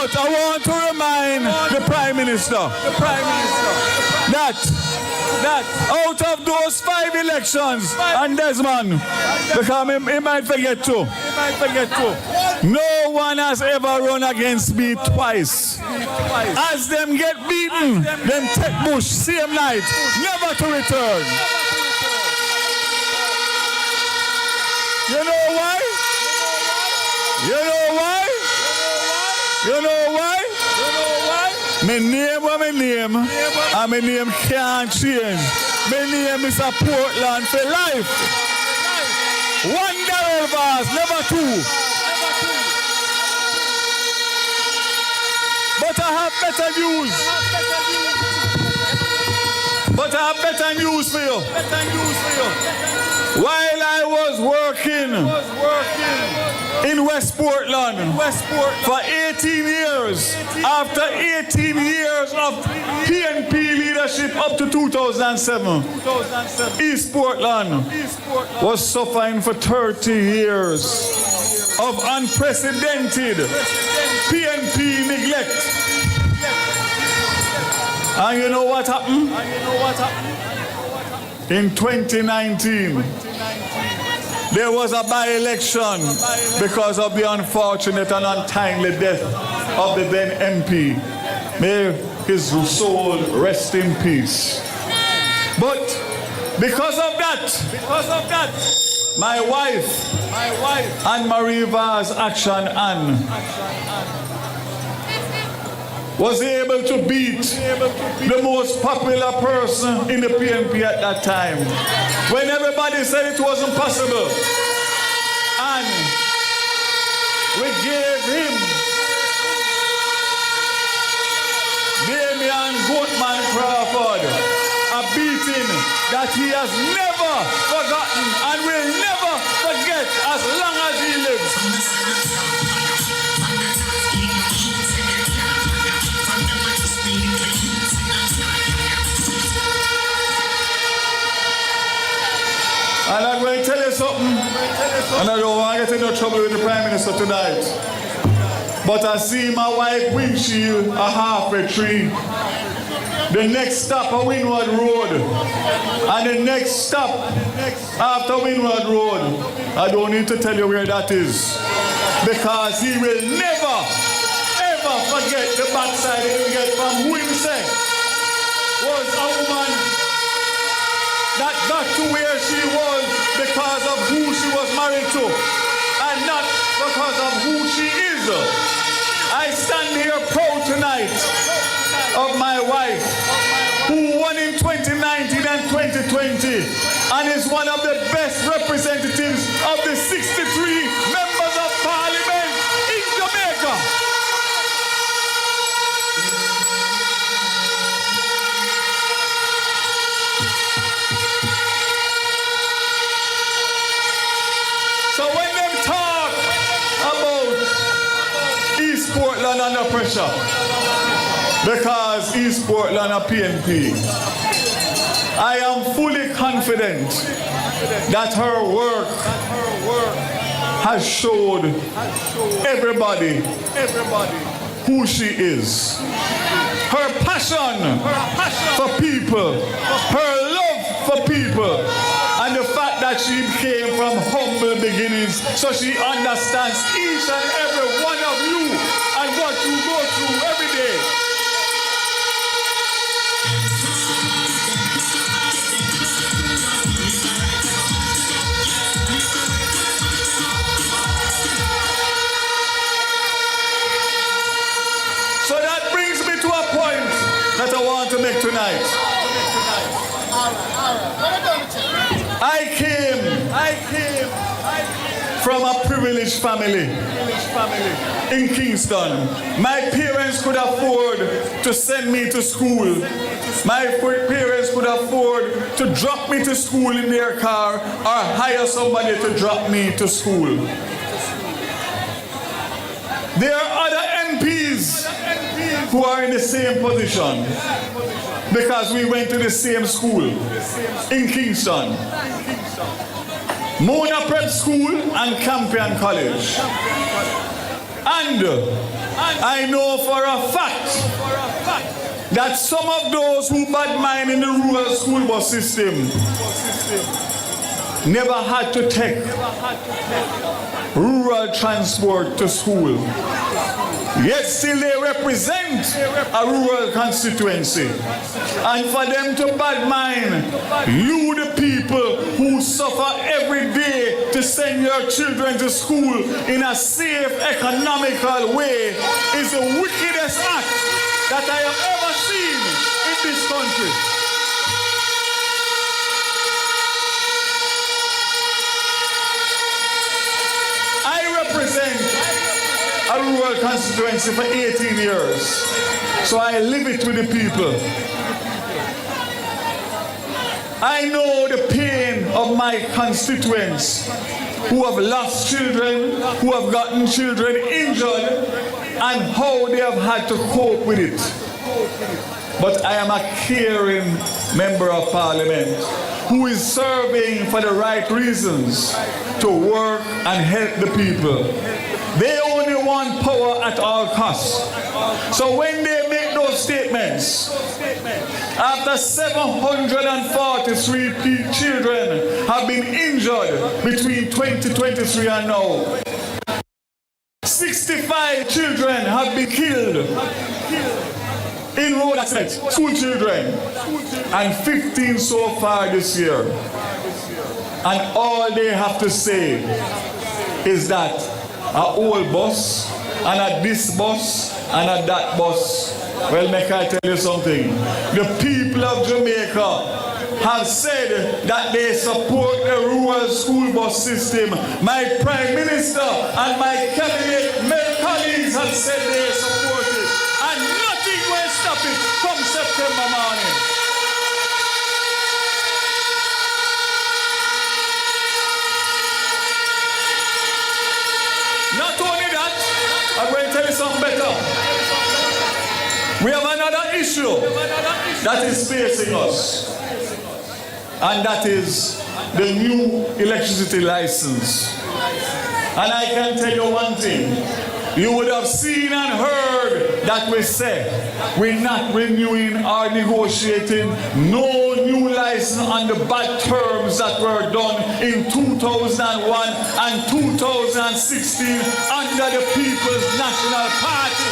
But I want to remind the Prime Minister that out of those 5 elections, and Desmond, because he might forget to, no one has ever run against me twice. As them get beaten, them take bush, same night, never to return. You know why? You know why? You know why? My name was my name, and my name can't change. My name is a Portland for life. 1 Darrell Vaz, never 2. But I have better news. But I have better news for you. While I was working in West Portland for 18 years, after 18 years of PNP leadership up to 2007, East Portland was suffering for 30 years of unprecedented PNP neglect. And you know what happened? In 2019, there was a by-election because of the unfortunate and untimely death of the then MP. May his soul rest in peace. But because of that, my wife, Anne-Marie Vaz Action Anne, was able to beat the most popular person in the PNP at that time. When everybody said it wasn't possible, and we gave him Damian Goatman Crawford a beating that he has never forgotten and will never forget as long as he lives. And I'm going to tell you something, and I don't want to get into trouble with the Prime Minister tonight. But I see my wife windshield a halfway tree. The next stop a Windward Road. And the next stop after Windward Road, I don't need to tell you where that is. Because he will never, ever forget the backside he will get from who himself was a woman that got to where she was because of who she was married to, and not because of who she is. I stand here proud tonight of my wife, who won in 2019 and 2020, and is one of the best representatives of the 63 members of Parliament in Jamaica. So when they talk about East Portland under pressure, because East Portland are PNP, I am fully confident that her work has showed everybody who she is. Her passion for people, her love for people, and the fact that she came from humble beginnings, so she understands each and every one of you and what you go through every day. So that brings me to a point that I want to make tonight. I came from a privileged family in Kingston. My parents could afford to send me to school. My parents could afford to drop me to school in their car or hire somebody to drop me to school. There are other MPs who are in the same position because we went to the same school in Kingston. Mona Prep School and Campion College. And I know for a fact that some of those who bad mind in the rural school bus system never had to take rural transport to school. Yet still they represent a rural constituency. And for them to bad mind you, the people who suffer every day to send your children to school in a safe, economical way, is the wickedest act that I have ever seen in this country. I represent a rural constituency for 18 years, so I live it with the people. I know the pain of my constituents who have lost children, who have gotten children injured, and how they have had to cope with it. But I am a caring member of parliament who is serving for the right reasons to work and help the people. They only want power at all costs. So when they make those statements, after 743 children have been injured between 2023 and now, 65 children have been killed in road accidents, school children, and 15 so far this year. And all they have to say is that a old bus, and a this bus, and a that bus. Well, make I tell you something. The people of Jamaica have said that they support the rural school bus system. My Prime Minister and my cabinet colleagues have said they support it. And nothing will stop it come September morning. Not only that, I'm going to tell you something better. We have another issue that is facing us, and that is the new electricity license. And I can tell you one thing. You would have seen and heard that we said we're not renewing or negotiating no new license on the bad terms that were done in 2001 and 2016 under the People's National Party.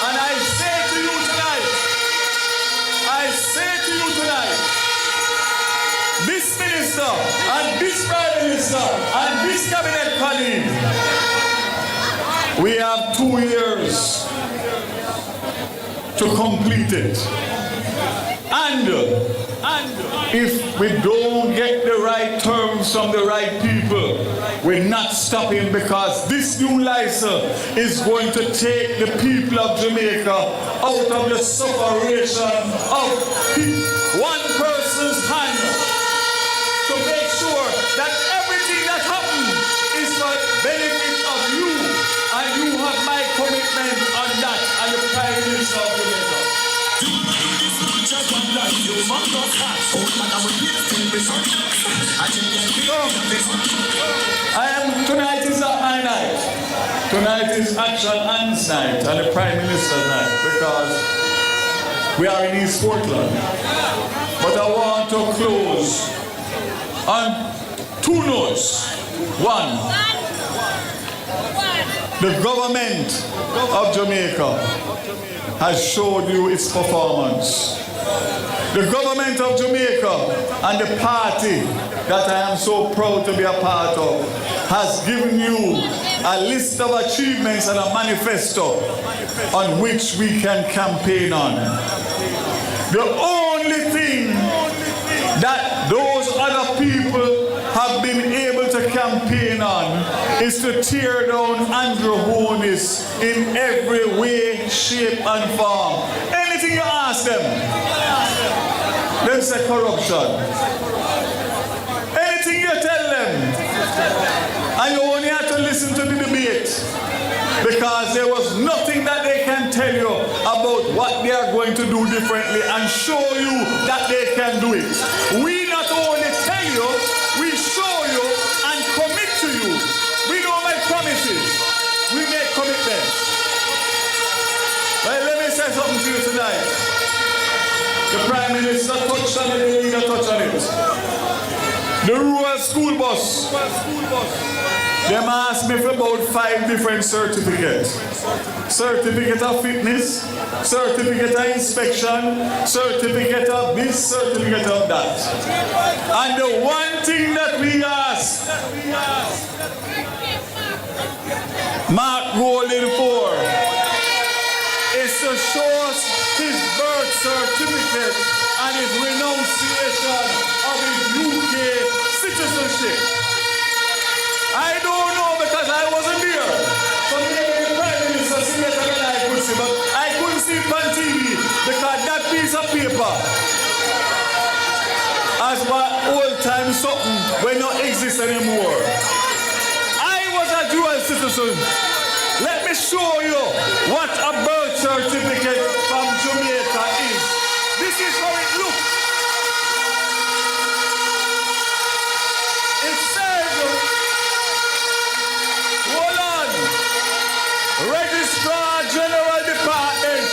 And I say to you tonight, this minister and this Prime Minister and this cabinet colleague, we have 2 years to complete it. And if we don't get the right terms from the right people, we're not stopping, because this new license is going to take the people of Jamaica out of the sufferation of one person's hand, to make sure that everything that happens is for the benefit of you, and you have my commitment on that as the Prime Minister of Jamaica. Tonight is not my night. Tonight is Action Hand's night and the Prime Minister's night, because we are in East Portland. But I want to close on 2 notes. One, the government of Jamaica has showed you its performance. The government of Jamaica and the party that I am so proud to be a part of has given you a list of achievements and a manifesto on which we can campaign on. The only thing that those other people have been able to campaign on is to tear down Andrew Holness in every way, shape and form. Anything you ask them, they say corruption. Anything you tell them, and you only have to listen to the debate, because there was nothing that they can tell you about what they are going to do differently and show you that they can do it. We not only tell you, we show you and commit to you. We don't make promises. minister touched on it, the leader touched on it. The rural school bus. Them asked me for about 5 different certificates. Certificate of fitness, certificate of inspection, certificate of this, certificate of that. And the one thing that we ask Mark Golden for is to show us his birth certificate and his renunciation of his UK citizenship. I don't know because I wasn't there. So maybe the Prime Minister see better than I could see, but I couldn't see it on TV because that piece of paper as what old time something will not exist anymore. I was a dual citizen. Let me show you what a birth certificate from Jamaica is. This is how it looks. It says, hold on, Registrar General Department,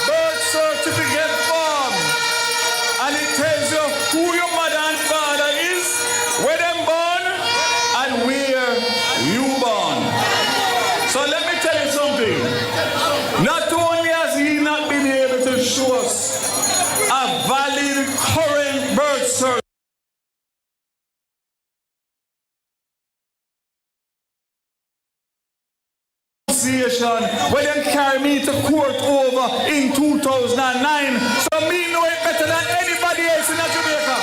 birth certificate form. And it tells you who your mother and father is, where them born, and where you born. So let me tell you something. Not only has he not been able to show us a valid current birth certificate, when them carry me to court over in 2009, so me know it better than anybody else in Jamaica.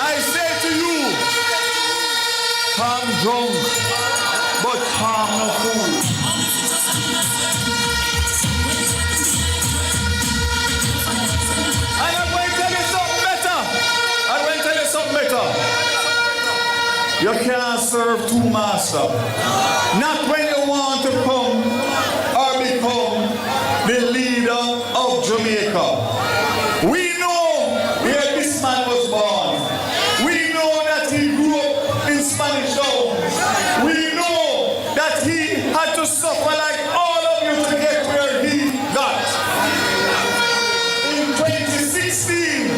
I say to you, I'm drunk, but I'm no fool. And I'm going to tell you something better. You can't serve 2 masters. Not when you want to come or become the leader of Jamaica. We know where this man was born. We know that he grew up in Spanish Town. We know that he had to suffer like all of you to get where he got. In 2016,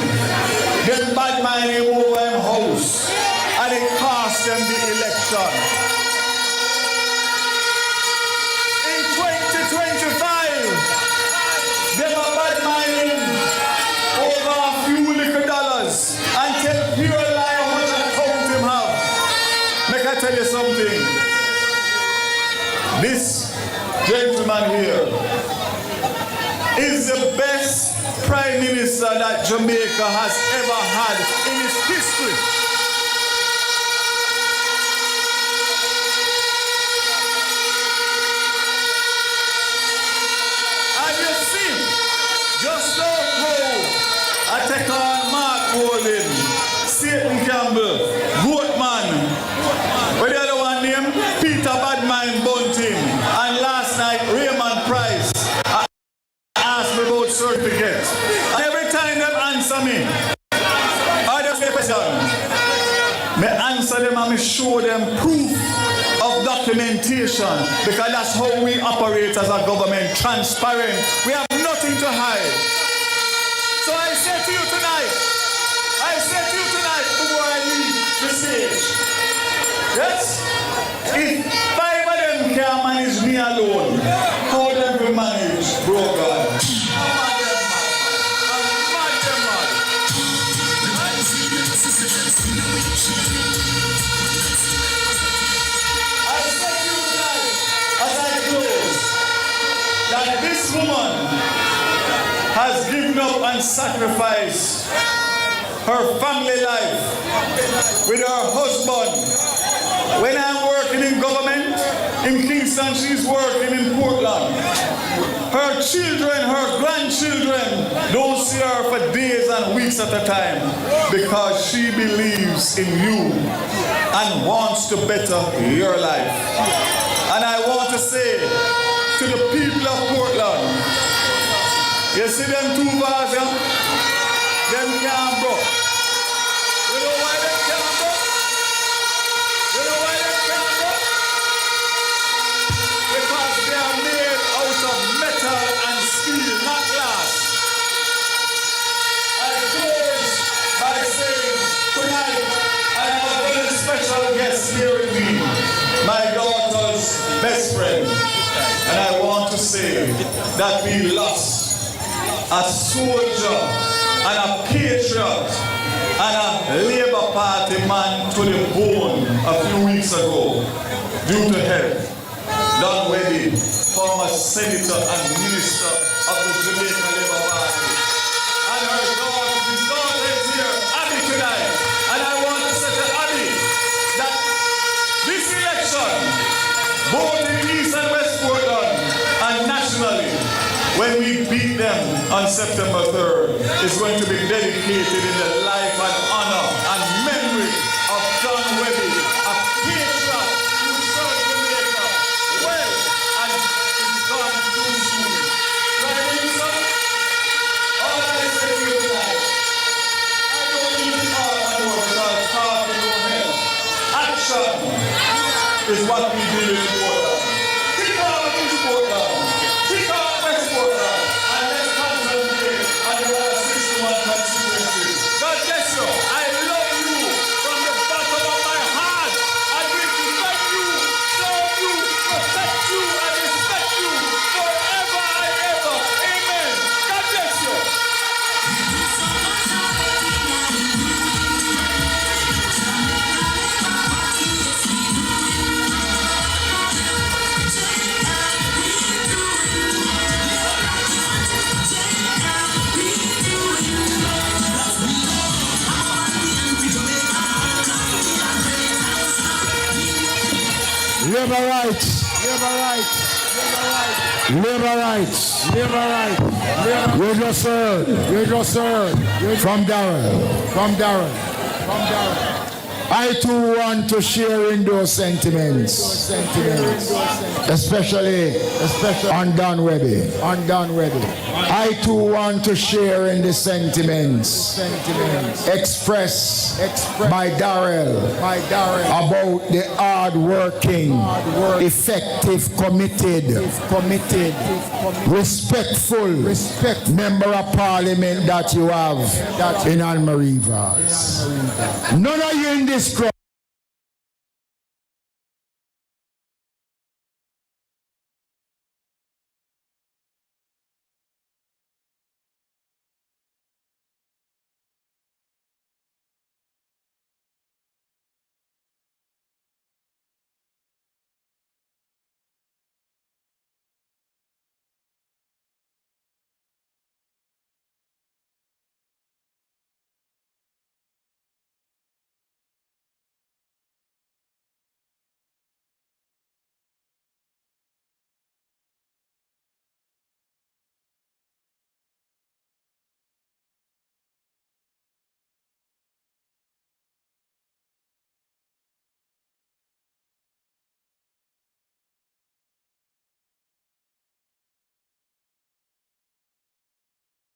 the bad man came over him house and it cost them the election. In 2025, they were bad minding over a few little dollars and tell pure lie how much account him have. Make I tell you something. This gentleman here is the best Prime Minister that Jamaica has ever had in its history. Just like how I take on Mark Golden, Satan Campbell, Goatman, where the other one named Peter Badmine Bunting, and last night Raymond Price asked me about certificates. And every time they answer me, I just say question. Me answer them and me show them proof of documentation, because that's how we operate as a government, transparent. We have nothing to hide. So I say to you tonight, before I leave the stage, yes, if 5 of them can manage me alone, how them will manage, bro God? That this woman has given up and sacrificed her family life with her husband. When I'm working in government in Kingston, she's working in Portland. Her children, her grandchildren don't see her for days and weeks at a time because she believes in you and wants to better your life. And I want to say to the people of Portland, you see them 2 bars, yeah? Them can't broke. You know why them can't broke? You know why them can't broke? Because they are made out of metal and steel, not glass. day that we lost a soldier and a patriot and a Labour Party man to the bone a few weeks ago due to health. Don Webby, former senator and minister of the Jamaica Labour Party. And her daughter is here, Abby, tonight. And I want to say to Abby that this election, both in East and West Portland and nationally, when we beat them on September 3rd, is going to be dedicated in the life and honor and memory of Don Webby, a patriot who served Jamaica well and is gone too soon. Prime Minister, all I say to you tonight, I don't need to talk anymore because talking don't help. Action is what we do in Portland. Kick off East Portland, kick off West Portland, and let's concentrate on the other 61 constituencies. God bless you. I love you from the bottom of my heart. I will defend you, serve you, protect you, and respect you forever and ever. Amen. God bless you. Labor rights, labor rights, labor rights, labor rights. You just heard from Darren. I too want to share in those sentiments, especially on Don Webby. I too want to share in the sentiments expressed by Darrell about the hard-working, effective, committed, respectful member of parliament that you have in Alma-Rivas. None of you in this crowd.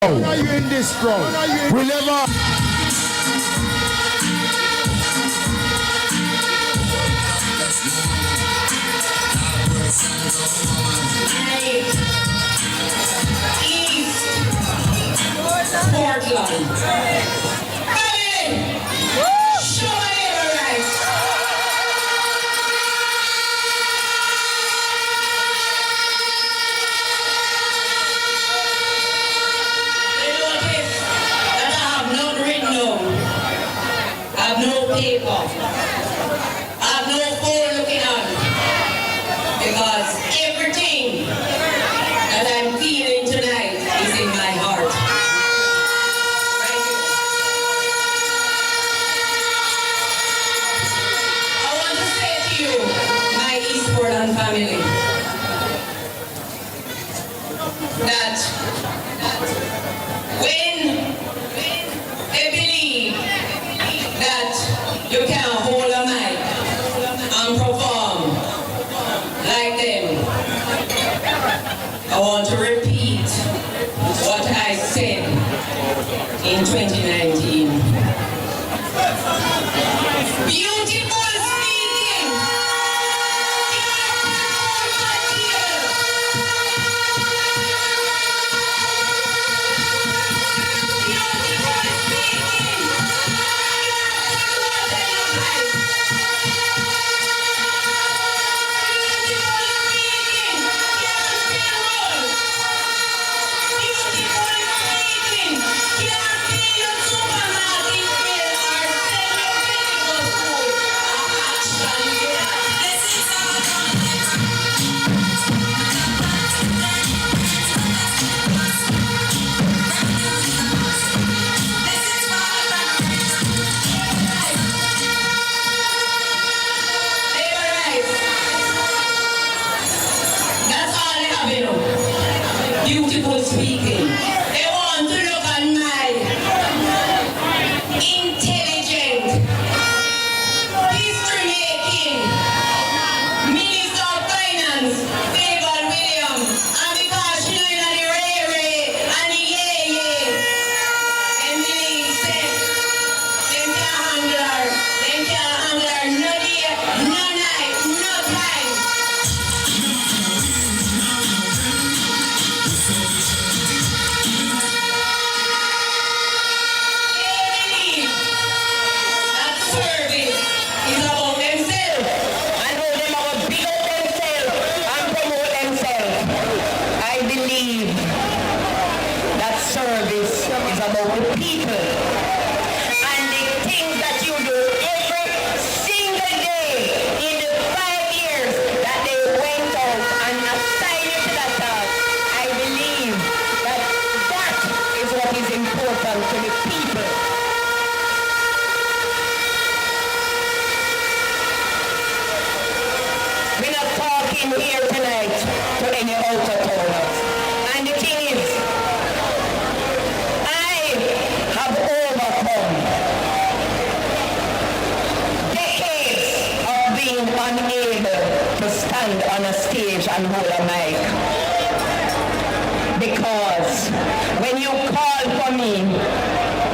When are you in this crowd? We'll never. East Portland. People. I've no phone looking on because everything that I'm feeling tonight is in my heart. I want to say to you, my East Portland family, that when they believe that you can hold a mic and perform like them, I want to repeat what I said in 2019. Beautiful speaking. the people. And the things that you do every single day in the 5 years that they went out and assigned you to that task, I believe that that is what is important to the people. We're not talking here tonight to any out-of-towners. And the thing is, I have overcome decades of being unable to stand on a stage and hold a mic. Because when you call for me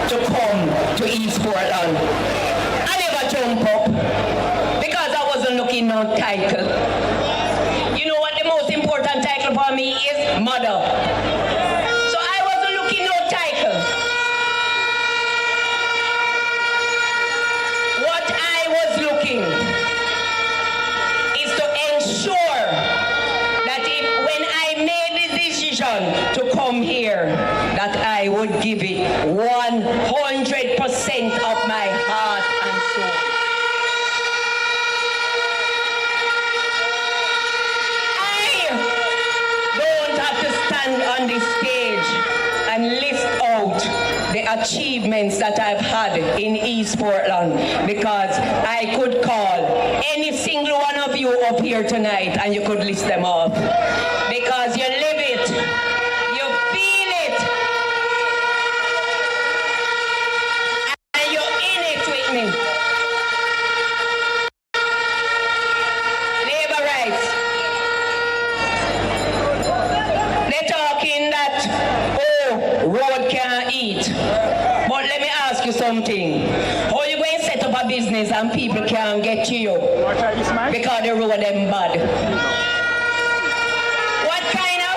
to come to East Portland, I never jump up because I wasn't looking no title. You know what the most important title for me is? Mother. So I wasn't looking no title. What I was looking is to ensure that when I made the decision to come here, that I would give it 100% of my heart and soul. On this stage and list out the achievements that I've had in East Portland, because I could call any single one of you up here tonight and you could list them off, because you live it, you feel it, and you're in it with me. Labor rights. Road can't eat. But let me ask you something. How you going to set up a business and people can't get to you? Because the road them bad. What kind of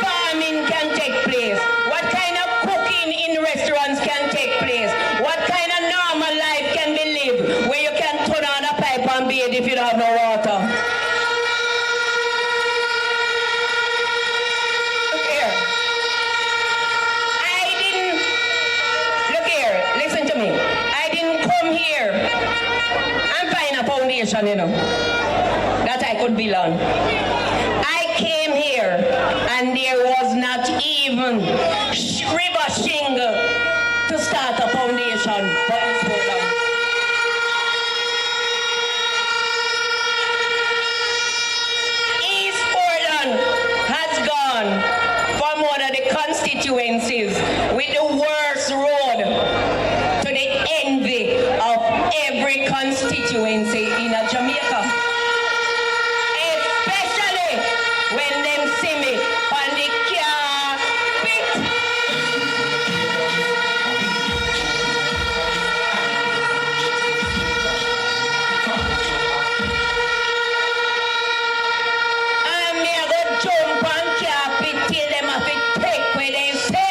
farming can take place? What kind of cooking in restaurants can take place? What kind of normal life can be lived where you can turn on a pipe and bathe if you don't have no water? You know, that I could build on. I came here and there was not even river shingle to start a foundation for East Portland. East Portland has gone from one of the constituencies with the worst road to the envy of every constituency in Jamaica. Especially when them see me on the carpet. And me a go jump on carpet till them have to take where they sell.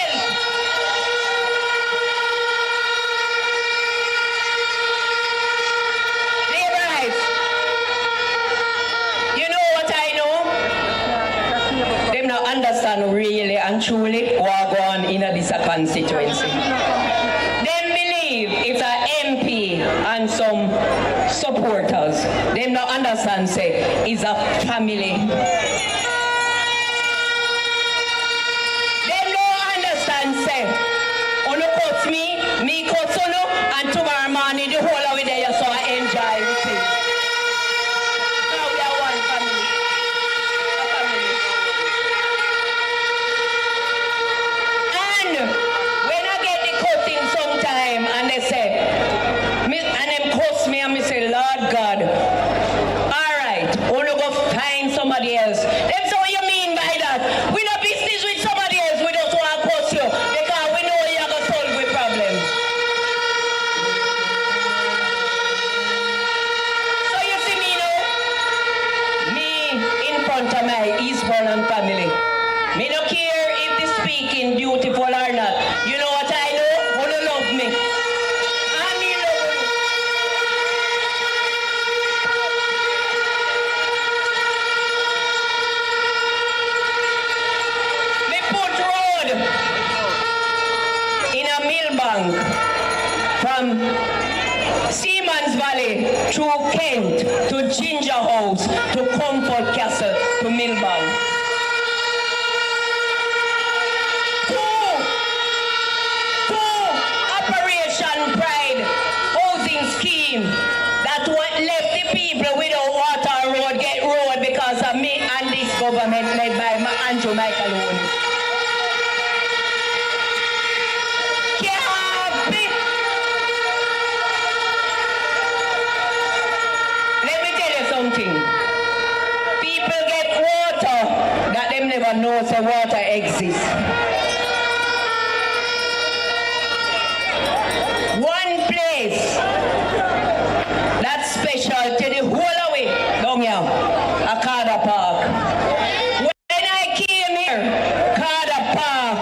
Understand really and truly what go on in this constituency. Them believe it's an MP and some supporters. Them not understand say it's a family. Them don't understand say Uno cuts me cuts Uno, and tomorrow morning the whole of it there so I enjoy it. Now we are one family. When I get the cutting sometime and they say, and them cuss me and me say, Lord God, all right, wanna go find somebody else. Them say, what you mean by that? We no business with somebody else, we just want to cuss you because we know you're going to solve the problem. Millbank, from Seaman's Valley through Kent to Ginger House to Comfort Castle to Millbank. Operation Pride housing scheme that left the people without water and road get road because of me and this government led by Andrew Holness. Let me tell you something. People get water that them never know so water exists. One place that's special to the whole of it down here, Akada Park. When I came here, Akada Park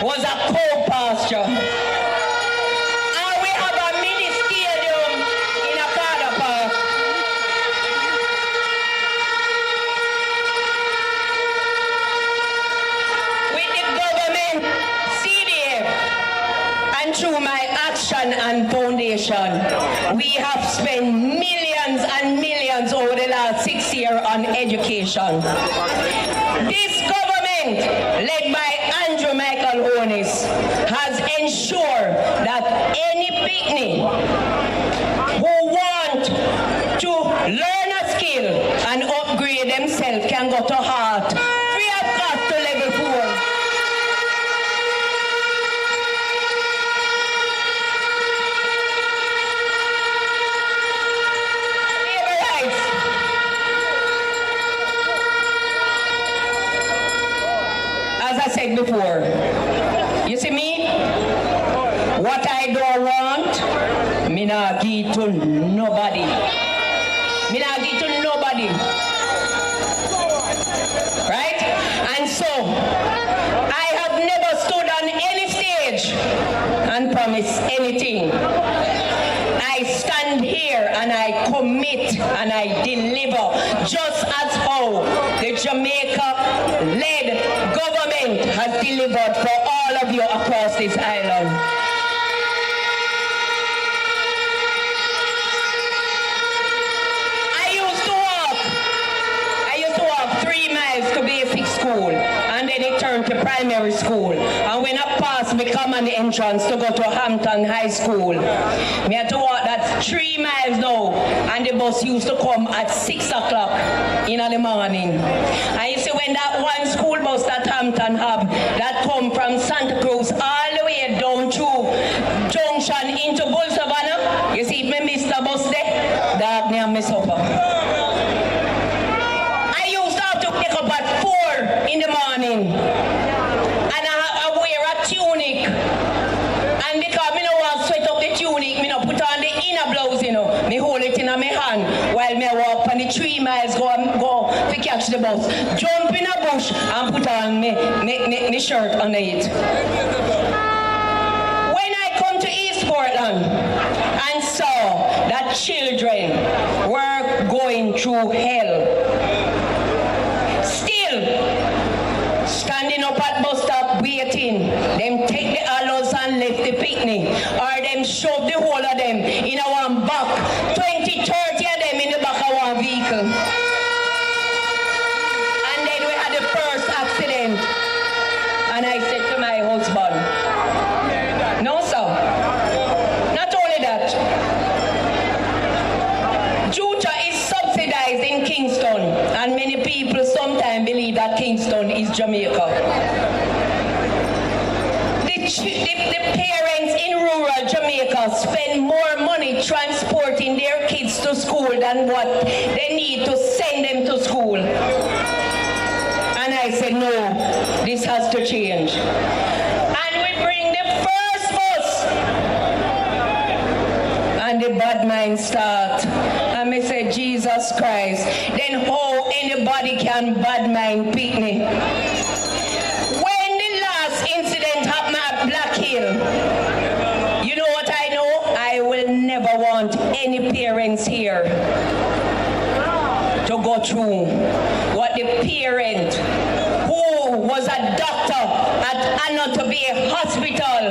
was a cow pasture. And we have a mini stadium in Akada Park. With the government, CDF, and through my action and foundation, we have spent millions and millions over the last 6 years on education. This government, led by Andrew Holness, has ensured that any picnic who want to learn a skill and upgrade themselves can go to heart, free of cost to level 4. As I said before, you see me? What I don't want, me not give to nobody. Me not give to nobody. Right? And so, I have never stood on any stage and promised anything. I stand here and I commit and I deliver, just as how the Jamaica-led government has delivered for all of you across this island. I used to walk 3 miles to basic school, and then it turned to primary school. And when I passed my common entrance to go to Hampton High School, me had to walk that 3 miles now, and the bus used to come at 6 o'clock in the morning. And you see, when that one school bus that Hampton have, that come from Santa Cruz all the way down to Junction into Bull Savannah, you see, if me miss the bus there, that near me suffer. I used to have to wake up at 4 in the morning, and I wear a tunic, and because me no want to sweat up the tunic, me no put on the inner blouse, you know, me hold it in my hand while me walk on the 3 miles go to catch the bus, jump in a bush and put on me shirt under it. When I come to East Portland and saw that children were going through hell, still standing up at bus stop waiting, them take the allows and left the picnic, or them shove the whole of them in a one back, 20, 30 of them in the back of one vehicle. And then we had the first accident, and I said to my husband, no sir, not only that, Juta is subsidized in Kingston, and many people sometimes believe that Kingston is Jamaica. The parents in rural Jamaica spend more money transporting their kids to school than what they need to send them to school. And I said, no, this has to change. And we bring the first bus, and the bad mind start. And I said, Jesus Christ, then how anybody can bad mind picnic? When the last incident happened at Black Hill, you know what I know? I will never want any parents here to go through what the parent who was a doctor at Anna to be a hospital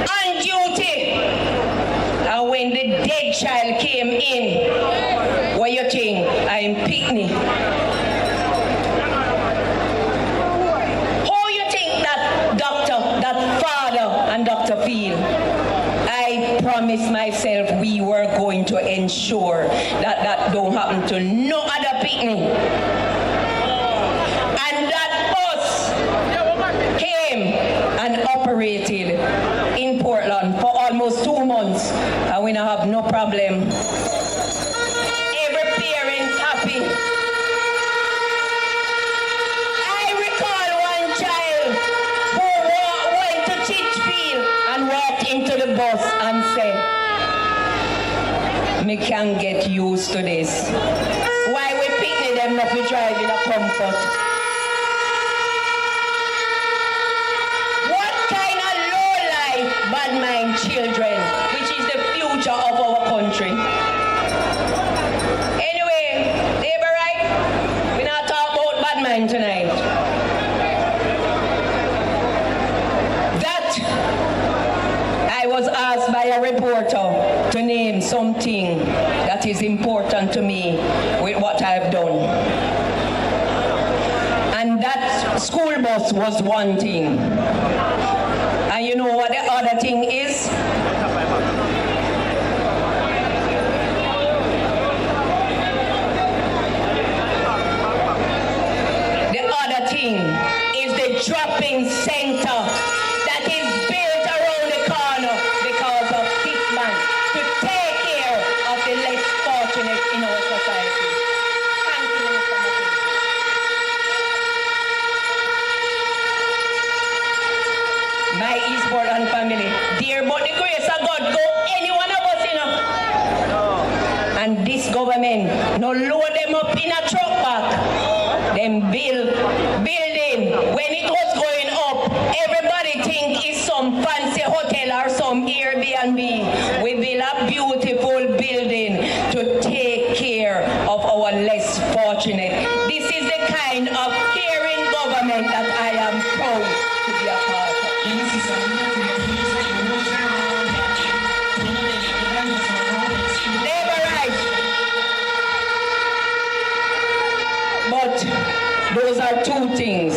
and due dead child came in. What you think? I'm picnic. How you think that doctor, that father and doctor feel? I promised myself we were going to ensure that that don't happen to no other picnic. And that bus came and operated in Portland for almost 2 months, and we now have no problem. Every parent happy. I recall one child who went to Chichfield and walked into the bus and said, "Me can't get used to this. Why we picnic them not we drive in a comfort?" Bad mind children, which is the future of our country. Anyway, neighbor, right? We're not talking about bad mind tonight. That I was asked by a reporter to name something that is important to me with what I've done. And that school bus was one thing. And you know what the other thing is? The other thing is the drop-in center that is built around the corner because of this man to take care of the less fortunate in our society. Thank you, Minister Martin. My East Portland family, dear, but the grace of God go any one of us, you know. And this government, no load them up in a truck park. Them building, when it was going up, everybody think it's some fancy hotel or some Airbnb. We build a beautiful building to take care of our less fortunate. This is the kind of caring government that I am proud to be a part of. Never right. But those are two things.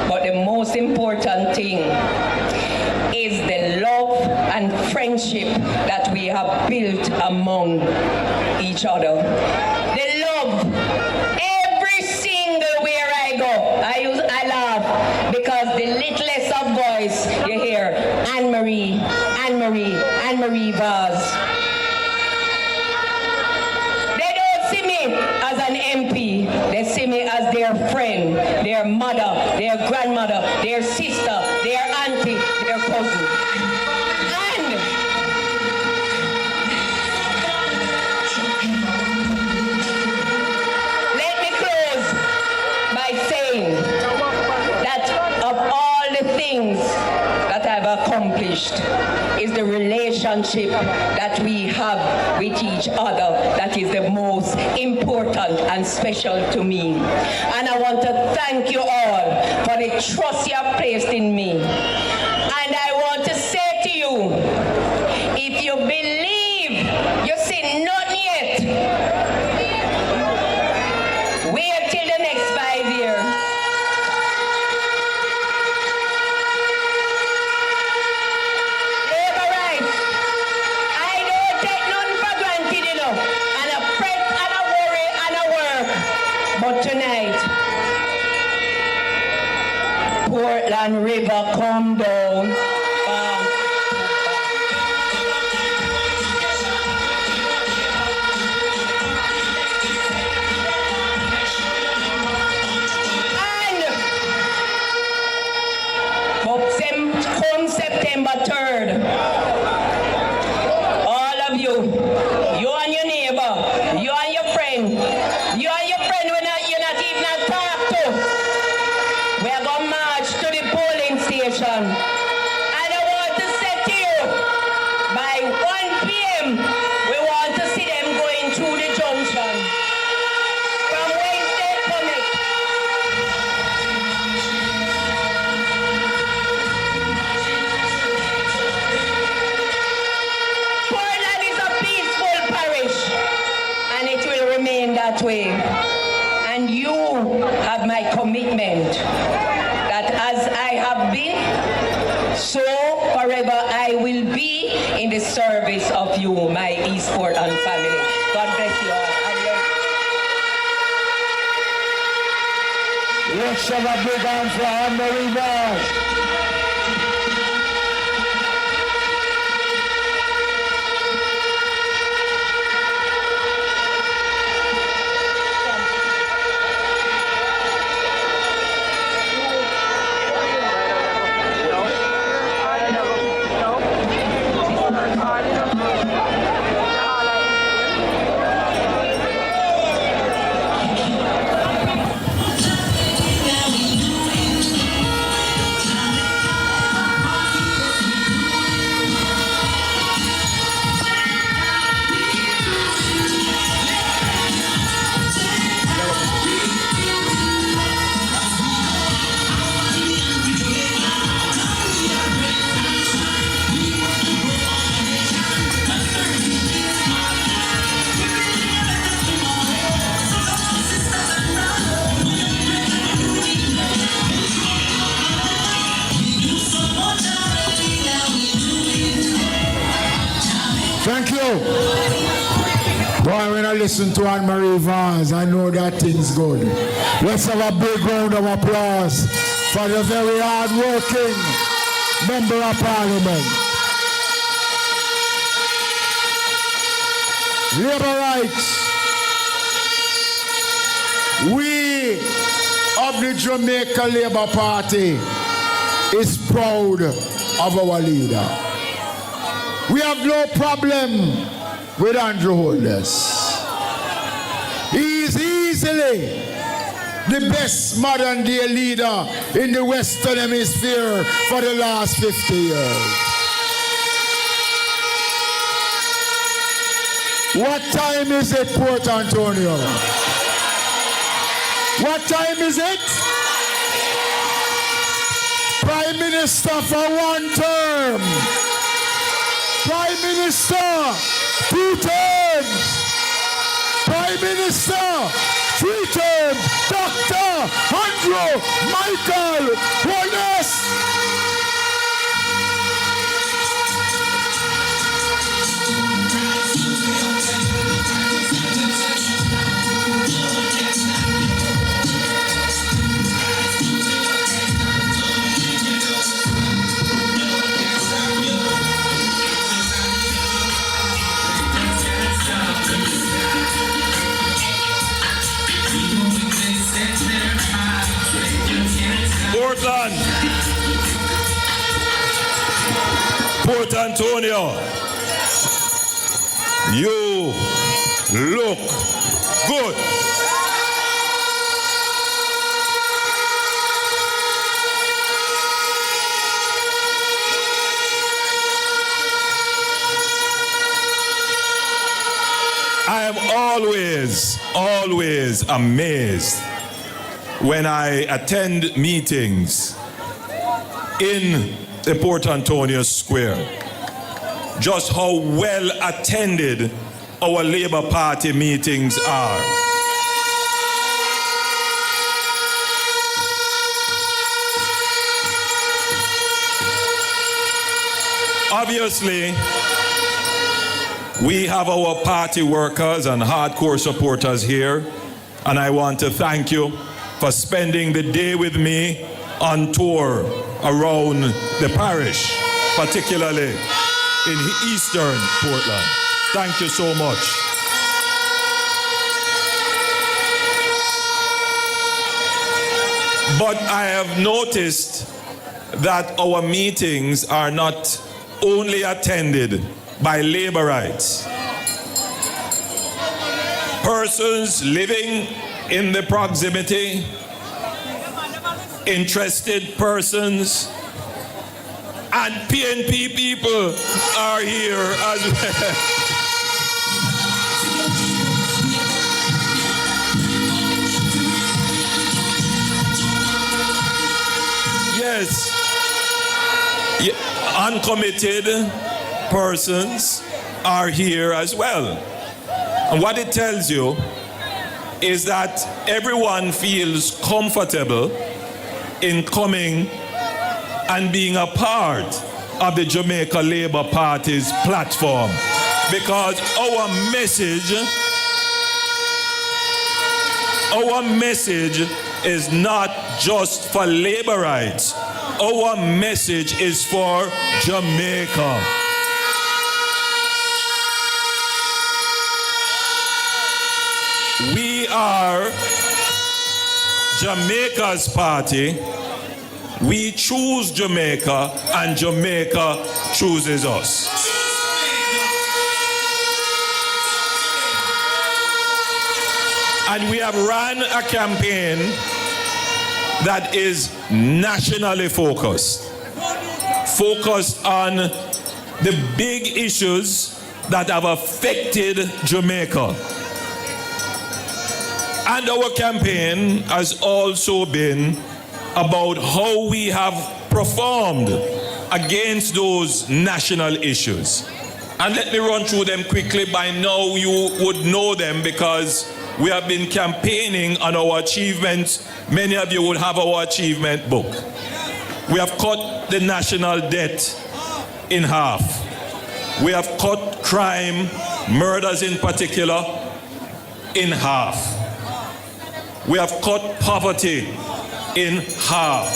But the most important thing is the love and friendship that we have built among each other. The love. Every single where I go, I laugh because the littlest of voice you hear, Anne-Marie Vaz. They don't see me as an MP. They see me as their friend, their mother, their grandmother, their sister, their auntie, their cousin. And let me close by saying that of all the things that I've accomplished is the relationship that we have with each other that is the most important and special to me. And I want to thank you all for the trust you have placed in me. And I want to say to you, if you believe you see nothing yet, wait till the next 5 years. But tonight, Portland River, come down. And come September 3rd, all of you and your neighbor, you and your friend, you and your friend you're not even talk to. We're going to march to the polling station way. And you have my commitment that as I have been, so forever I will be in the service of you, my East Portland family. God bless you all. Let's have a big hand for Anne-Marie. Thank you. Boy, when I listen to Anne-Marie Vance, I know that thing's good. Let's have a big round of applause for the very hard-working Member of Parliament. Labour rights. We of the Jamaica Labour Party is proud of our leader. We have no problem with Andrew Holness. He is easily the best modern day leader in the Western Hemisphere for the last 50 years. What time is it, Port Antonio? What time is it? Prime Minister for one term. Prime Minister, 2 terms. Prime Minister, 3 terms. Dr. Andrew Michael Holness. Portland, Port Antonio, you look good. I am always amazed when I attend meetings in the Port Antonio Square, just how well attended our Labour Party meetings are. Obviously, we have our party workers and hardcore supporters here, and I want to thank you for spending the day with me on tour around the parish, particularly in eastern Portland. Thank you so much. But I have noticed that our meetings are not only attended by Labourites. Persons living in the proximity, interested persons, and PNP people are here as well. Yes, uncommitted persons are here as well. And what it tells you is that everyone feels comfortable in coming and being a part of the Jamaica Labour Party's platform, because our message is not just for labor rights. Our message is for Jamaica. We are Jamaica's party. We choose Jamaica, and Jamaica chooses us. And we have run a campaign that is nationally focused on the big issues that have affected Jamaica. And our campaign has also been about how we have performed against those national issues. And let me run through them quickly. By now you would know them because we have been campaigning on our achievements. Many of you would have our achievement book. We have cut the national debt in half. We have cut crime, murders in particular, in half. We have cut poverty in half.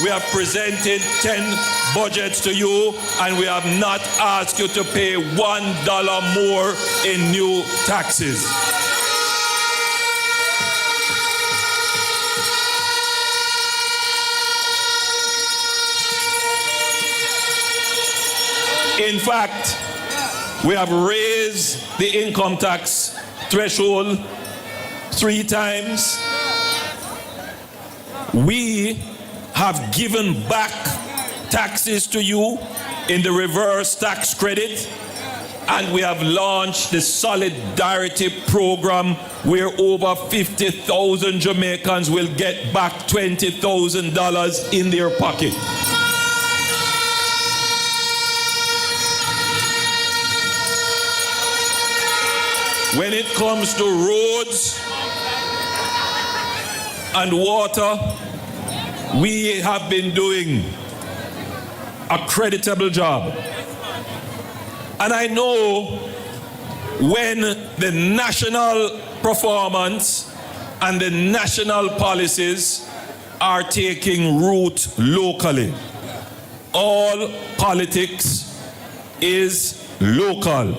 We have presented 10 budgets to you, and we have not asked you to pay $1 more in new taxes. In fact, we have raised the income tax threshold 3 times. We have given back taxes to you in the reverse tax credit, and we have launched the Solidarity Program where over 50,000 Jamaicans will get back $20,000 in their pocket. When it comes to roads and water, we have been doing a creditable job. And I know when the national performance and the national policies are taking root locally. All politics is local.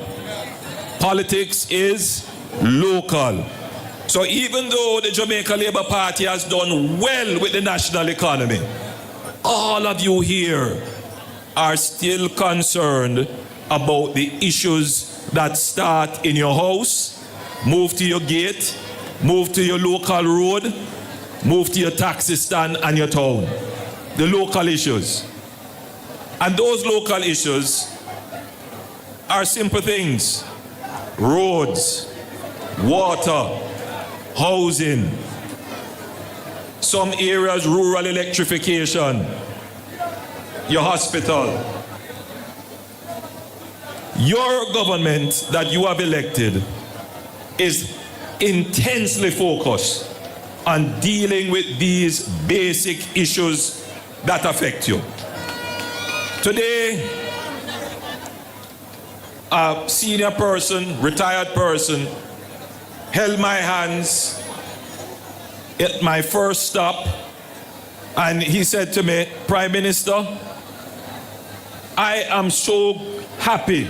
Politics is local. So even though the Jamaica Labour Party has done well with the national economy, all of you here are still concerned about the issues that start in your house, move to your gate, move to your local road, move to your taxi stand and your town. The local issues. And those local issues are simple things. Roads, water, housing, some areas rural electrification, your hospital. Your government that you have elected is intensely focused on dealing with these basic issues that affect you. Today, a senior person, retired person, held my hands at my first stop, and he said to me, "Prime Minister, I am so happy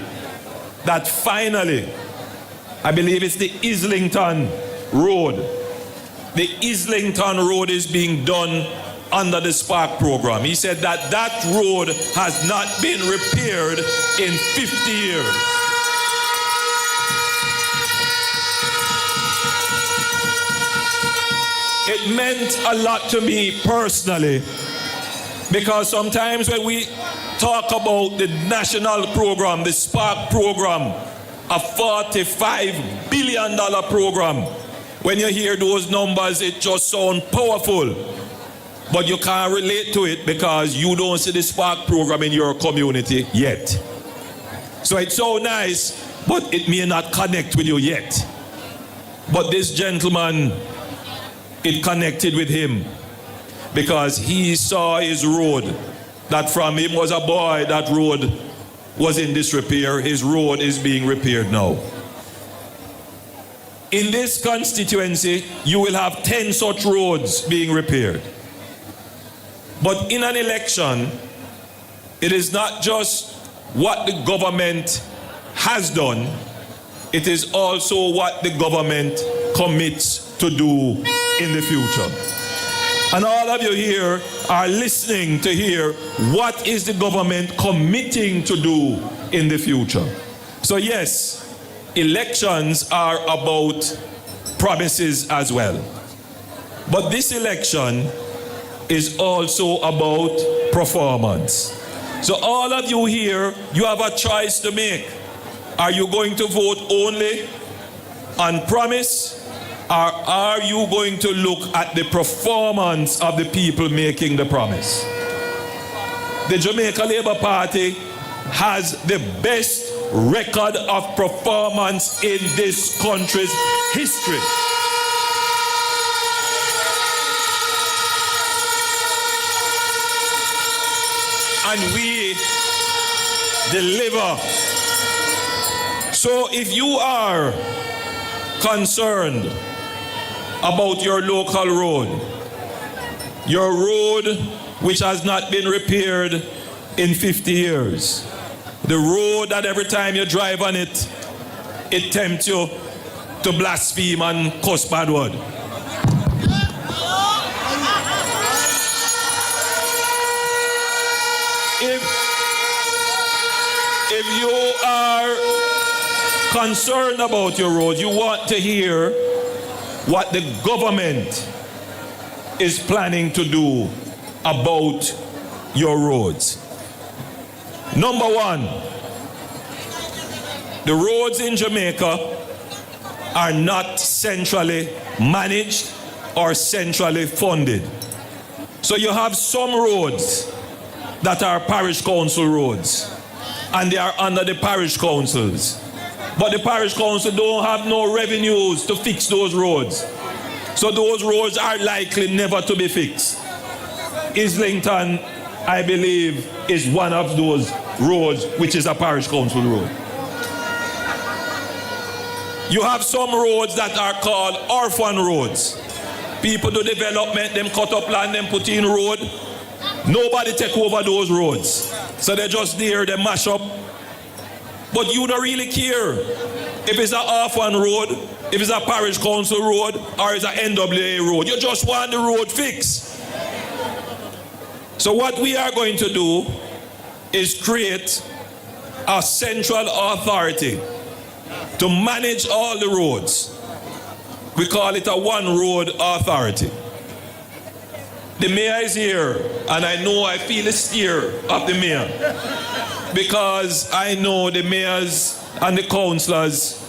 that finally, I believe it's the Islington Road. The Islington Road is being done under the Spark program." He said that that road has not been repaired in 50 years. It meant a lot to me personally, because sometimes when we talk about the national program, the Spark program, a $45 billion program, when you hear those numbers, it just sounds powerful. But you can't relate to it because you don't see the Spark program in your community yet. So it's so nice, but it may not connect with you yet. But this gentleman, it connected with him because he saw his road, that from him was a boy, that road was in disrepair. His road is being repaired now. In this constituency, you will have 10 such roads being repaired. But in an election, it is not just what the government has done, it is also what the government commits to do in the future. And all of you here are listening to hear what is the government committing to do in the future. So yes, elections are about promises as well. But this election is also about performance. So all of you here, you have a choice to make. Are you going to vote only on promise, or are you going to look at the performance of the people making the promise? The Jamaica Labour Party has the best record of performance in this country's history. And we deliver. So if you are concerned about your local road which has not been repaired in 50 years, the road that every time you drive on it, it tempts you to blaspheme and cuss bad word. If you are concerned about your road, you want to hear what the government is planning to do about your roads. Number one, the roads in Jamaica are not centrally managed or centrally funded. So you have some roads that are parish council roads, and they are under the parish councils. But the parish council don't have no revenues to fix those roads. So those roads are likely never to be fixed. Islington, I believe, is one of those roads which is a parish council road. You have some roads that are called orphan roads. People do development, them cut up land, them put in road. Nobody take over those roads. So they're just there, they mash up. But you don't really care if it's an orphan road, if it's a parish council road, or it's an NWA road. You just want the road fixed. So what we are going to do is create a central authority to manage all the roads. We call it a one road authority. The mayor is here, and I know I feel the steer of the mayor, because I know the mayors and the councillors,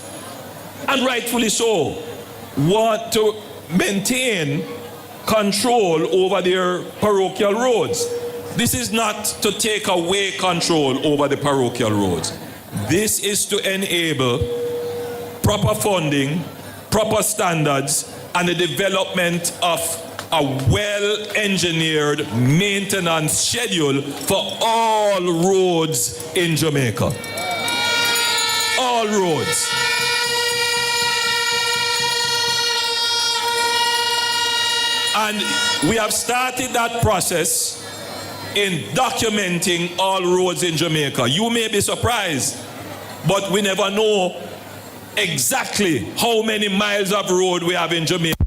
and rightfully so, want to maintain control over their parochial roads. This is not to take away control over the parochial roads. This is to enable proper funding, proper standards, and the development of a well-engineered maintenance schedule for all roads in Jamaica. All roads. And we have started that process in documenting all roads in Jamaica. You may be surprised, but we never know exactly how many miles of road we have in Jamaica.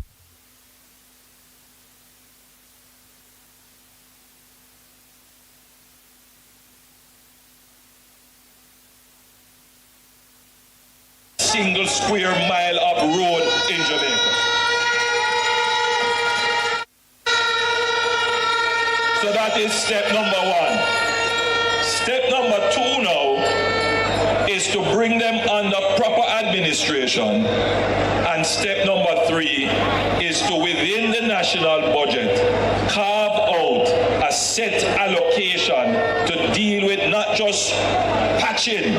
Single square mile of road in Jamaica. So that is step number one. Step number two now is to bring them under proper administration. And step number three is to, within the national budget, carve out a set allocation to deal with not just patching,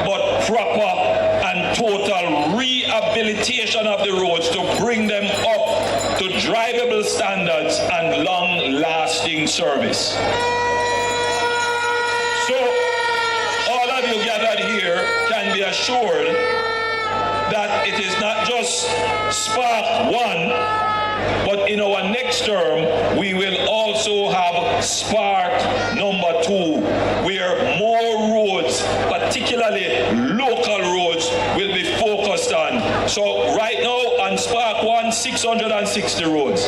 but proper and and total rehabilitation of the roads to bring them up to drivable standards and long-lasting service. So, all of you gathered here can be assured that it is not just Spark 1, but in our next term, we will also have Spark number 2, where more roads, particularly local roads, will be focused on. So right now on Spark 1, 660 roads.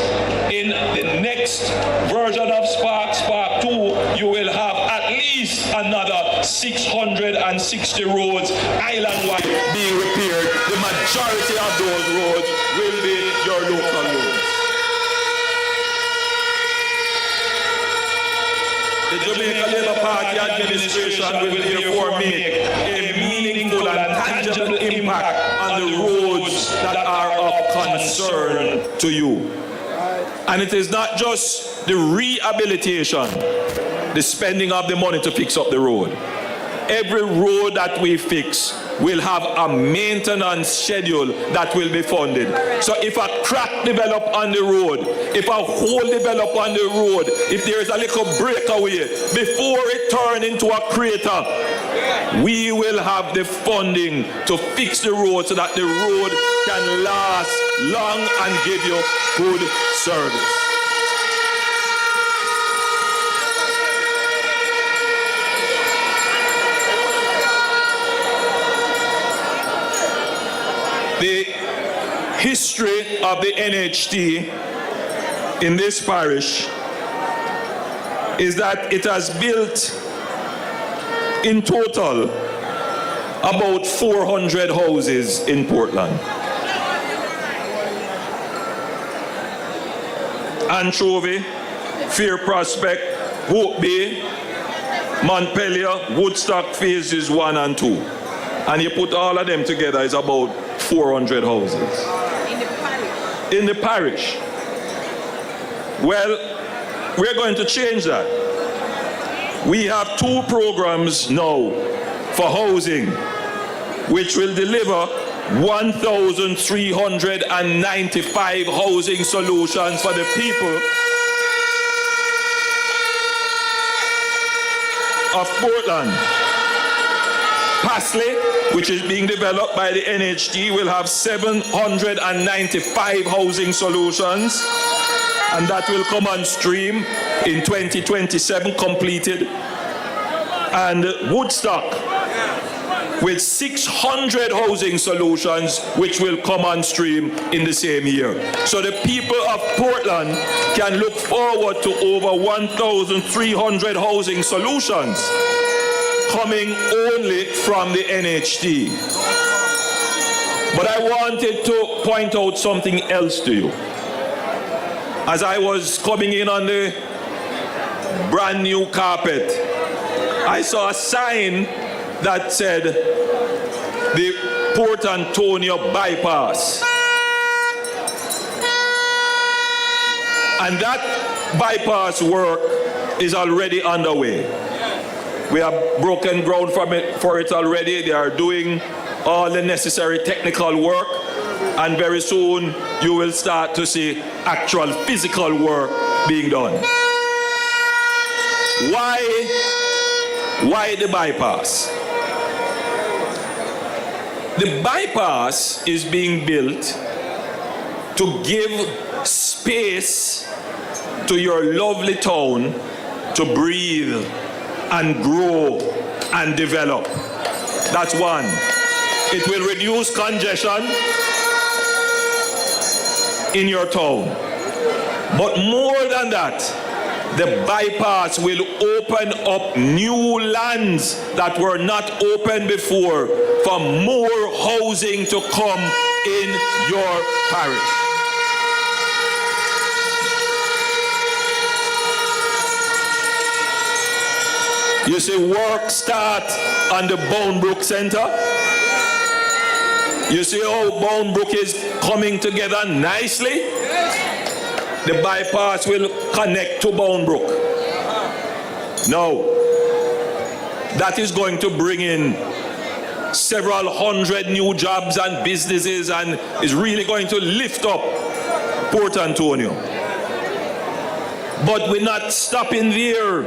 In the next version of Spark 2, you will have at least another 660 roads island-wide being repaired. The majority of those roads will be your local roads. The Jamaica Labour Party administration will therefore make a meaningful and tangible impact on the roads that are of concern to you. And it is not just the rehabilitation, the spending of the money to fix up the road. Every road that we fix will have a maintenance schedule that will be funded. So if a crack develop on the road, if a hole develop on the road, if there is a little breakaway, before it turns into a crater, we will have the funding to fix the road so that the road can last long and give you good service. The history of the NHT in this parish is that it has built in total about 400 houses in Portland. Anchovy, Fair Prospect, Hope Bay, Montpelier, Woodstock phases 1 and 2. And you put all of them together, it's about 400 houses. In the parish? In the parish. Well, we're going to change that. We have 2 programs now for housing, which will deliver 1,395 housing solutions for the people of Portland. Pasley, which is being developed by the NHT, will have 795 housing solutions, and that will come on stream in 2027, completed. And Woodstock, with 600 housing solutions, which will come on stream in the same year. So the people of Portland can look forward to over 1,300 housing solutions coming only from the NHT. But I wanted to point out something else to you. As I was coming in on the brand new carpet, I saw a sign that said the Port Antonio bypass. And that bypass work is already underway. We have broken ground for it already. They are doing all the necessary technical work, and very soon you will start to see actual physical work being done. Why the bypass? The bypass is being built to give space to your lovely town to breathe and grow and develop. That's one. It will reduce congestion in your town. But more than that, the bypass will open up new lands that were not open before for more housing to come in your parish. You see, work start on the Boundbrook Center. You see how Boundbrook is coming together nicely? The bypass will connect to Boundbrook. Now, that is going to bring in several hundred new jobs and businesses and is really going to lift up Port Antonio. But we're not stopping there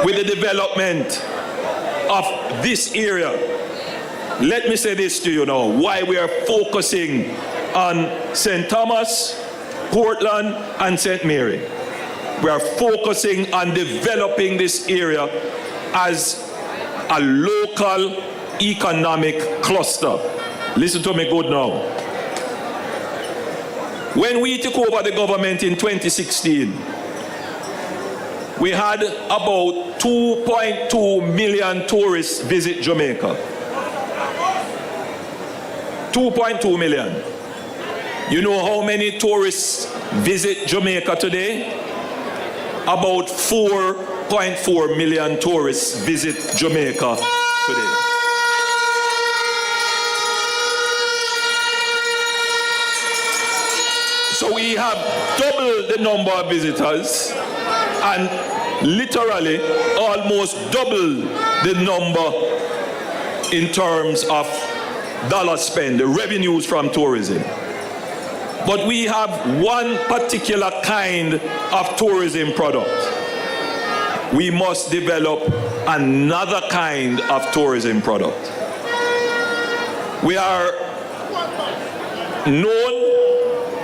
with the development of this area. Let me say this to you now, why we are focusing on St. Thomas, Portland, and St. Mary. We are focusing on developing this area as a local economic cluster. Listen to me good now. When we took over the government in 2016, we had about 2.2 million tourists visit Jamaica. 2.2 million. You know how many tourists visit Jamaica today? About 4.4 million tourists visit Jamaica today. So we have doubled the number of visitors and literally almost double the number in terms of dollar spend, the revenues from tourism. But we have one particular kind of tourism product. We must develop another kind of tourism product. We are known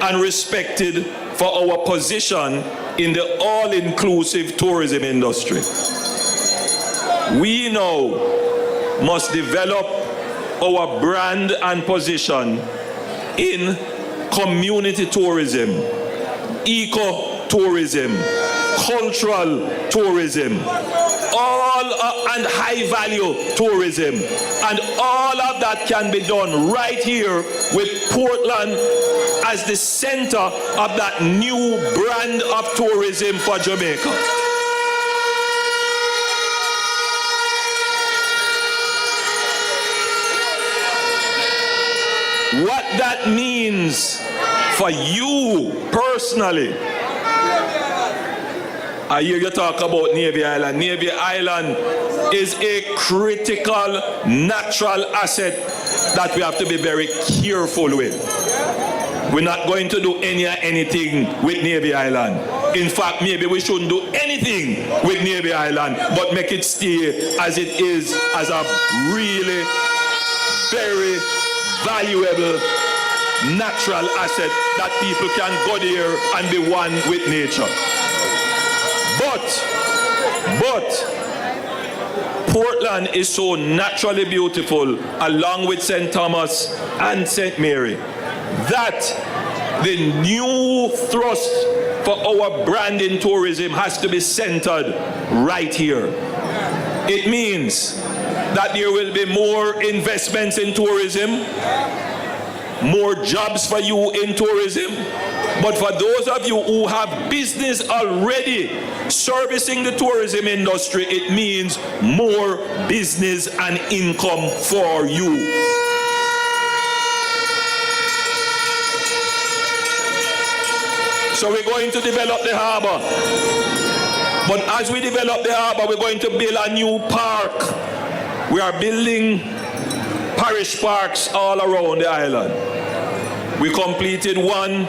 and respected for our position in the all-inclusive tourism industry. We now must develop our brand and position in community tourism, eco-tourism, cultural tourism, and high-value tourism. And all of that can be done right here with Portland as the center of that new brand of tourism for Jamaica. What that means for you personally. I hear you talk about Navy Island. Navy Island is a critical natural asset that we have to be very careful with. We're not going to do anything with Navy Island. In fact, maybe we shouldn't do anything with Navy Island, but make it stay as it is, as a really very valuable natural asset that people can go there and be one with nature. But Portland is so naturally beautiful, along with St. Thomas and St. Mary, that the new thrust for our brand in tourism has to be centered right here. It means that there will be more investments in tourism, more jobs for you in tourism. But for those of you who have business already servicing the tourism industry, it means more business and income for you. So we're going to develop the harbor. But as we develop the harbor, we're going to build a new park. We are building parish parks all around the island. We completed one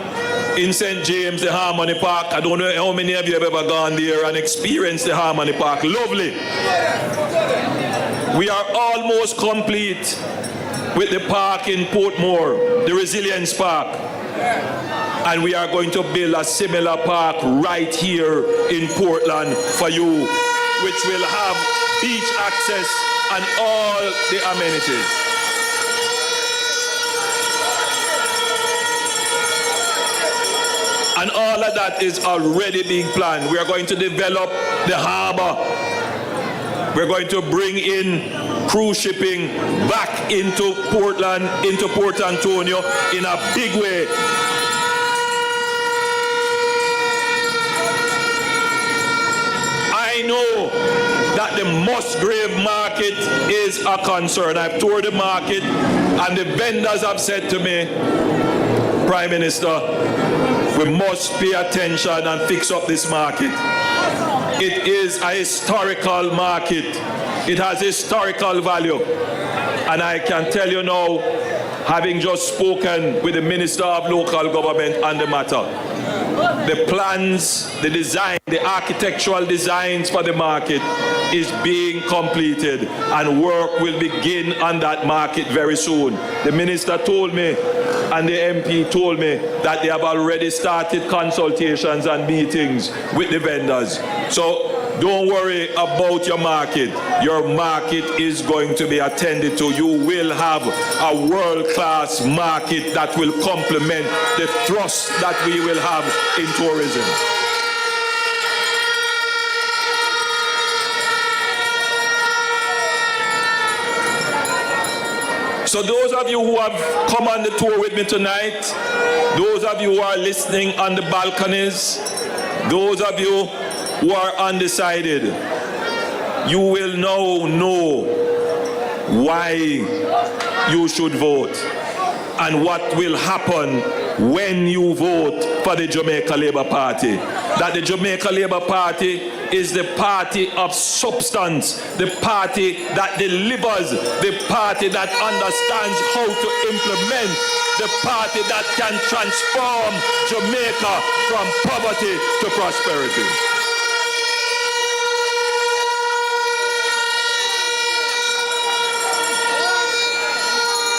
in St. James, the Harmony Park. I don't know how many of you have ever gone there and experienced the Harmony Park. Lovely. We are almost complete with the park in Portmore, the Resilience Park. And we are going to build a similar park right here in Portland for you, which will have beach access and all the amenities. And all of that is already being planned. We are going to develop the harbor. We're going to bring in cruise shipping back into Portland, into Port Antonio in a big way. I know that the Musgrave market is a concern. I've toured the market and the vendors have said to me, Prime Minister, we must pay attention and fix up this market. It is a historical market. It has historical value. And I can tell you now, having just spoken with the Minister of Local Government on the matter, the plans, the design, the architectural designs for the market is being completed, and work will begin on that market very soon. The Minister told me and the MP told me that they have already started consultations and meetings with the vendors. So don't worry about your market. Your market is going to be attended to. You will have a world-class market that will complement the thrust that we will have in tourism. So those of you who have come on the tour with me tonight, those of you who are listening on the balconies, those of you who are undecided, you will now know why you should vote and what will happen when you vote for the Jamaica Labour Party. That the Jamaica Labour Party is the party of substance, the party that delivers, the party that understands how to implement, the party that can transform Jamaica from poverty to prosperity.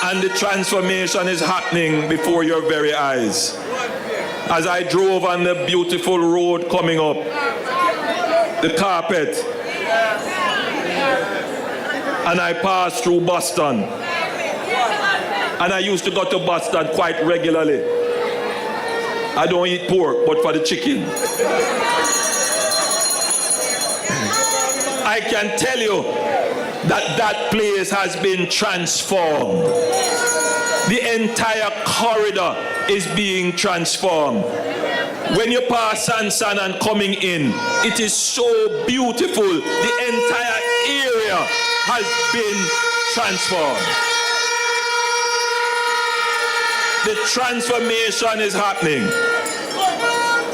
And the transformation is happening before your very eyes. As I drove on the beautiful road coming up, the carpet, and I passed through Boston. And I used to go to Boston quite regularly. I don't eat pork, but for the chicken. I can tell you that that place has been transformed. The entire corridor is being transformed. When you pass Sansan and coming in, it is so beautiful. The entire area has been transformed. The transformation is happening.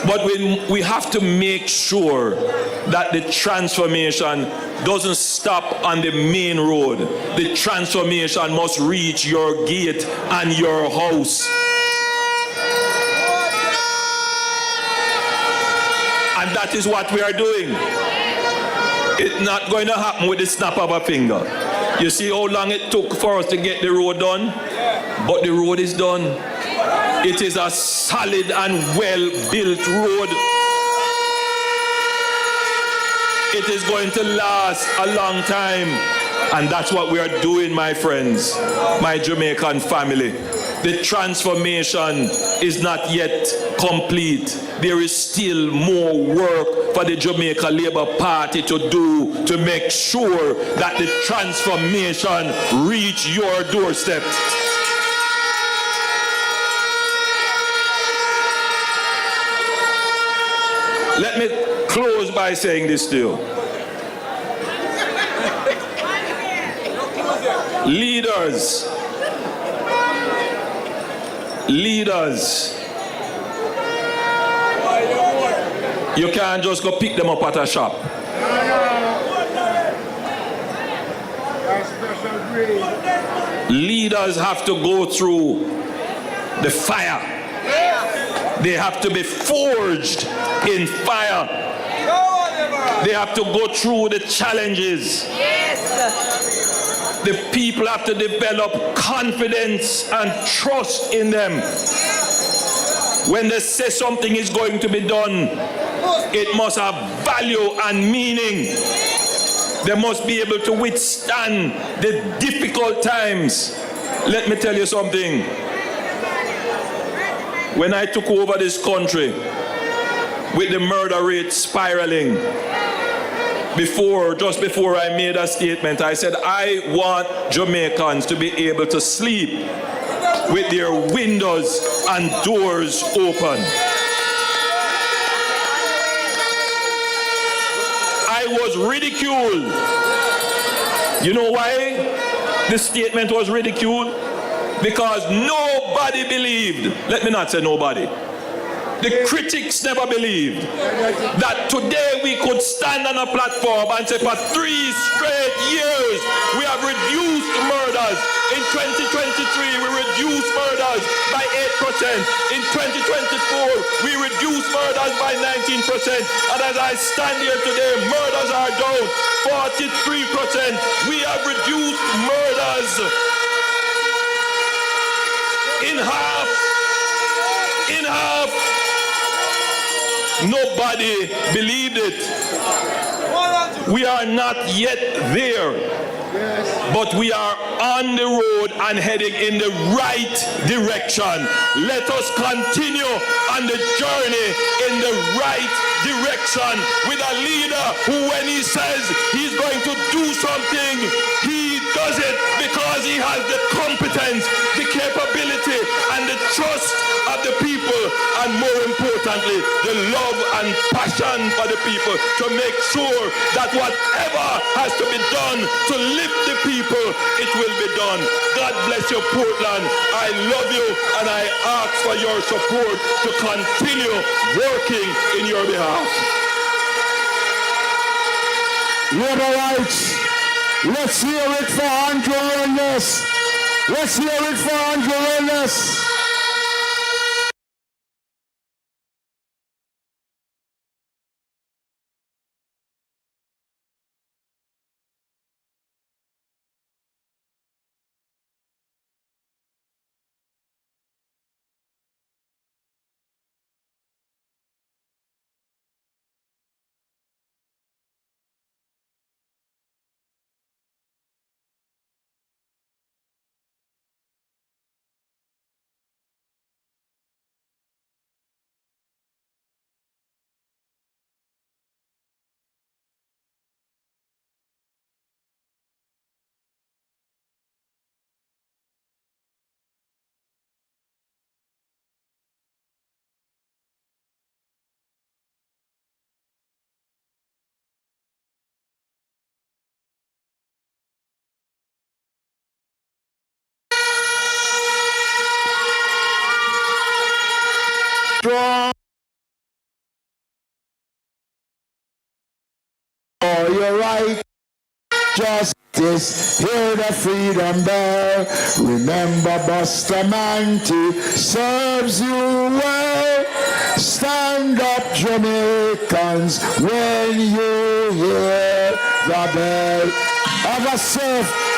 But we have to make sure that the transformation doesn't stop on the main road. The transformation must reach your gate and your house. And that is what we are doing. It's not going to happen with the snap of a finger. You see how long it took for us to get the road done? But the road is done. It is a solid and well-built road. It is going to last a long time. And that's what we are doing, my friends, my Jamaican family. The transformation is not yet complete. There is still more work for the Jamaica Labour Party to do to make sure that the transformation reach your doorstep. Let me close by saying this to you. Leaders, you can't just go pick them up at a shop. Leaders have to go through the fire. They have to be forged in fire. They have to go through the challenges. The people have to develop confidence and trust in them. When they say something is going to be done, it must have value and meaning. They must be able to withstand the difficult times. Let me tell you something. When I took over this country, with the murder rate spiraling, just before I made a statement, I said, I want Jamaicans to be able to sleep with their windows and doors open. I was ridiculed. You know why the statement was ridiculed? Because nobody believed, let me not say nobody, the critics never believed that today we could stand on a platform and say for 3 straight years we have reduced murders In 2023, we reduced murders by 8%. In 2024, we reduced murders by 19%. And as I stand here today, murders are down 43%. We have reduced murders in half. In half. Nobody believed it. We are not yet there, but we are on the road and heading in the right direction. Let us continue on the journey in the right direction with a leader who, when he says he's going to do something, he does it because he has the competence, the capability, and the trust of the people, and more importantly, the love and passion for the people to make sure that whatever has to be done to lift the people, it will be done. God bless you, Portland. I love you, and I ask for your support to continue working in your behalf. Labor rights. Let's hear it for Andrew Holness. Let's hear it for Andrew Holness. Strong. Oh, you're right. Justice, hear the freedom bell. Remember Bustamante serves you well. Stand up, Jamaicans, when you hear the bell. Have a safe